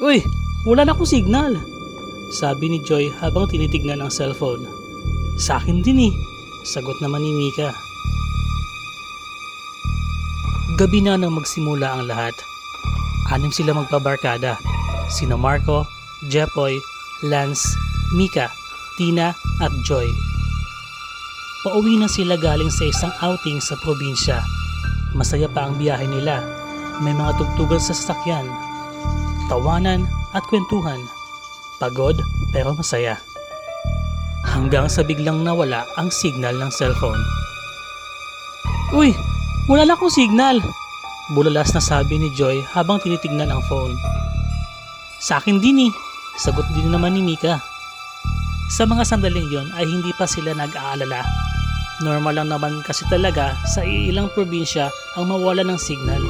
Uy, wala na akong signal, sabi ni Joy habang tinitignan ang cellphone. Sa akin din eh, sagot naman ni Mika. Gabi na nang magsimula ang lahat. Anim sila magbabarkada. Sina Marco, Jepoy, Lance, Mika, Tina at Joy. Pauwi na sila galing sa isang outing sa probinsya. Masaya pa ang biyahe nila. May mga tugtugan sa sasakyan, tawanan at kwentuhan. Pagod pero masaya. Hanggang sa biglang nawala ang signal ng cellphone. Uy, wala na akong signal, bulalas na sabi ni Joy habang tinitignan ang phone. Sa akin din eh, sagot din naman ni Mika. Sa mga sandaling yon ay hindi pa sila nag-aalala. Normal lang naman kasi talaga sa ilang probinsya ang mawala ng signal.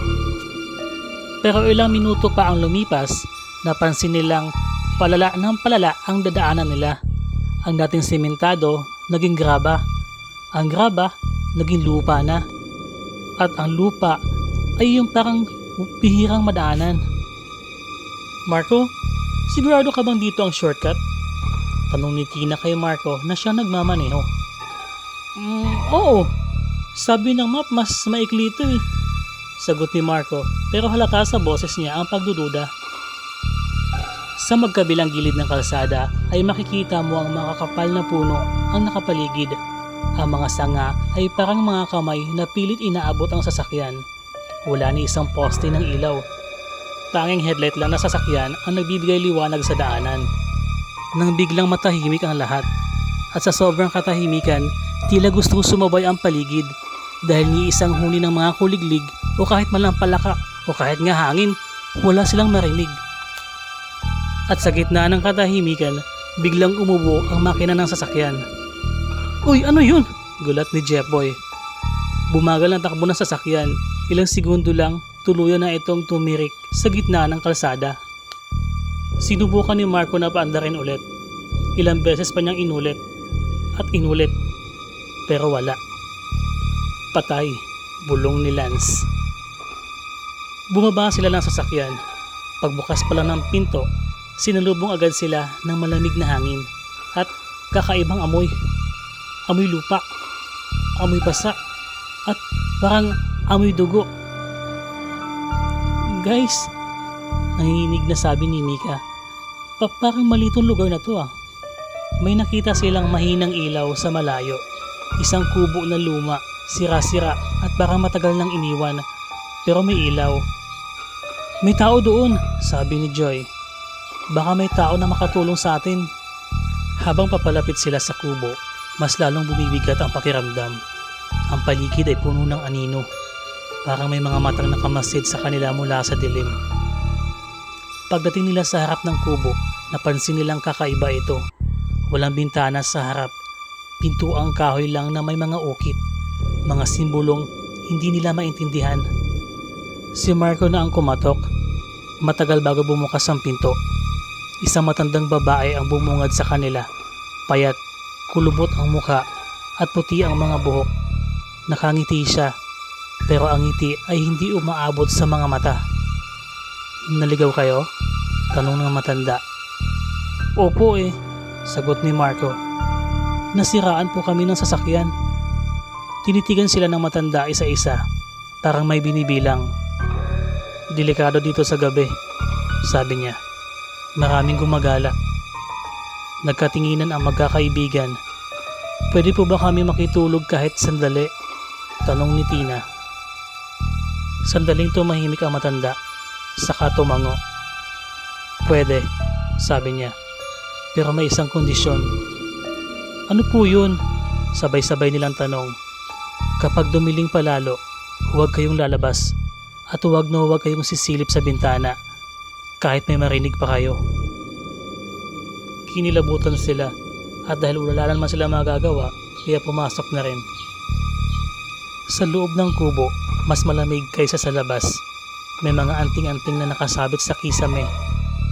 Pero ilang minuto pa ang lumipas, napansin nilang palala ng palala ang dadaanan nila. Ang dating sementado, naging graba. Ang graba, naging lupa na. At ang lupa ay yung parang bihirang madaanan. Marco, sigurado ka bang dito ang shortcut? Tanong ni Tina kay Marco na siya nagmamaneho. Oo. Sabi ng map mas maikli ito eh. Sagot ni Marco pero halata sa boses niya ang pagdududa. Sa magkabilang gilid ng kalsada ay makikita mo ang mga kapal na puno ang nakapaligid. Ang mga sanga ay parang mga kamay na pilit inaabot ang sasakyan. Wala ni isang poste ng ilaw. Tanging headlight lang na sasakyan ang nagbibigay liwanag sa daanan. Nang biglang matahimik ang lahat. At sa sobrang katahimikan, tila gustong sumabay ang paligid. Dahil ni isang huni ng mga kuliglig o kahit man lang palaka o kahit nga hangin, wala silang marinig. At sa gitna ng katahimikan, biglang umubo ang makina ng sasakyan. Uy, ano yun? Gulat ni Jepoy. Bumagal ang takbo ng sasakyan. Ilang segundo lang, tuluyan na itong tumirik sa gitna ng kalsada. Sinubukan ni Marco na paandarin ulit. Ilang beses pa niyang inulit at inulit. Pero wala. Patay, bulong ni Lance. Bumaba sila ng sasakyan. Pagbukas pa lang ng pinto, sinalubong agad sila ng malamig na hangin at kakaibang amoy. Amoy lupa, amoy basa, at parang amoy dugo. Guys, nanginginig na sabi ni Mika, parang mali itong lugar na to ah. May nakita silang mahinang ilaw sa malayo. Isang kubo na luma, sira-sira at parang matagal nang iniwan, pero may ilaw. May tao doon, sabi ni Joy. Baka may tao na makatulong sa atin. Habang papalapit sila sa kubo, mas lalong bumibigat ang pakiramdam. Ang paligid ay puno ng anino. Parang may mga matang nakamasid sa kanila mula sa dilim. Pagdating nila sa harap ng kubo, napansin nilang kakaiba ito. Walang bintana sa harap. Pintuang kahoy lang na may mga ukit. Mga simbolong hindi nila maintindihan. Si Marco na ang kumatok. Matagal bago bumukas ang pinto. Isang matandang babae ang bumungad sa kanila. Payat, kulubot ang mukha at puti ang mga buhok. Nakangiti siya, pero ang ngiti ay hindi umaabot sa mga mata. Naligaw kayo? Tanong ng matanda. Opo eh, sagot ni Marco. Nasiraan po kami ng sasakyan. Tinitigan sila ng matanda isa-isa, parang may binibilang. Delikado dito sa gabi, sabi niya. Maraming gumagala. Nagkatinginan ang magkakaibigan. Pwede po ba kami makitulog kahit sandali? Tanong ni Tina. Sandaling tumahimik ang matanda, saka tumango. Pwede, sabi niya. Pero may isang kondisyon. Ano po yun? Sabay-sabay nilang tanong. Kapag dumiling palalo, huwag kayong lalabas at huwag kayong sisilip sa bintana kahit may marinig pa kayo. Kinilabutan sila at dahil wala naman sila magagawa, kaya pumasok na rin. Sa loob ng kubo, mas malamig kaysa sa labas. May mga anting-anting na nakasabit sa kisame.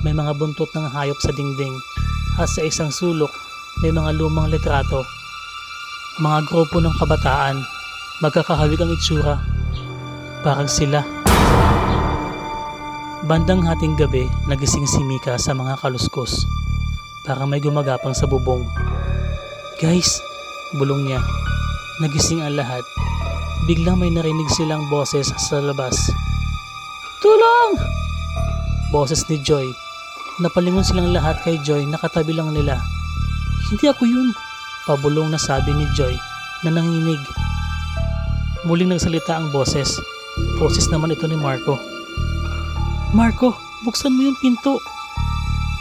May mga buntot ng hayop sa dingding. At sa isang sulok, may mga lumang litrato. Mga grupo ng kabataan, magkakahawig ang itsura. Parang sila. Bandang hating gabi, nagising si Mika sa mga kaluskos. Parang may gumagapang sa bubong. Guys, bulong niya. Nagising ang lahat. Biglang may narinig silang boses sa labas. Tulong! Boses ni Joy. Napalingon silang lahat kay Joy, nakatabi lang nila. Hindi ako yun, pabulong na sabi ni Joy na nanginig. Muling nagsalita ang boses. Boses naman ito ni Marco. Marco, buksan mo yung pinto.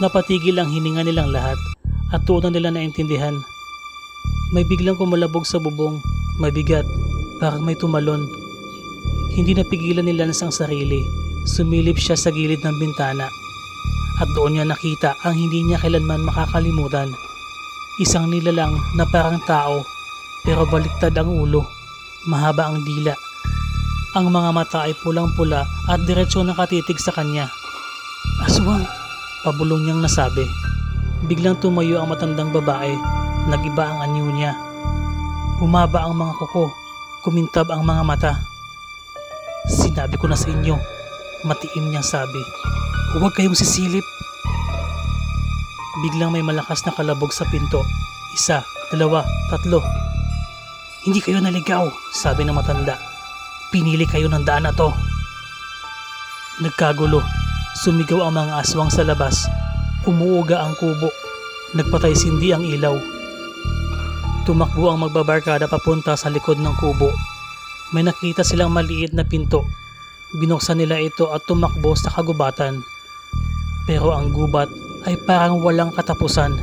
Napatigil ang hininga nilang lahat at tuon nila naintindihan. May biglang kumalabog sa bubong, mabigat, parang may tumalon. Hindi napigilan ni Lance ang sarili. Sumilip siya sa gilid ng bintana at doon niya nakita ang hindi niya kailanman makakalimutan. Isang nilalang na parang tao pero baliktad ang ulo, mahaba ang dila. Ang mga mata ay pulang-pula at diretsyo nakatitig sa kanya. Aswang, pabulong niyang nasabi. Biglang tumayo ang matandang babae, nagiba ang anyo niya. Humaba ang mga kuko, kumintab ang mga mata. Sinabi ko na sa inyo, matiim niyang sabi. Huwag kayong sisilip. Biglang may malakas na kalabog sa pinto. 1, 2, 3. Hindi kayo naligaw, sabi ng matanda. Pinili kayo ng daan na to. Nagkagulo. Sumigaw ang mga aswang sa labas. Umuuga ang kubo. Nagpatay sindi ang ilaw. Tumakbo ang magbabarkada papunta sa likod ng kubo. May nakita silang maliit na pinto. Binuksan nila ito at tumakbo sa kagubatan. Pero ang gubat ay parang walang katapusan.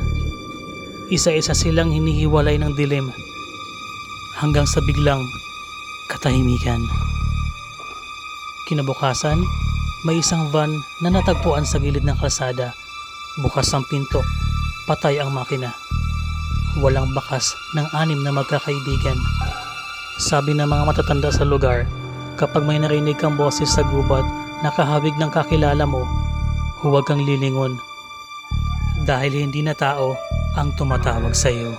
Isa-isa silang hinihiwalay ng dilim. Hanggang sa biglang katahimikan. Kinabukasan, may isang van na natagpuan sa gilid ng kalsada. Bukas ang pinto, patay ang makina. Walang bakas ng 6 na magkakaibigan. Sabi ng mga matatanda sa lugar, kapag may narinig kang boses sa gubat na kahawig ng kakilala mo, huwag kang lilingon. Dahil hindi na tao ang tumatawag sa iyo.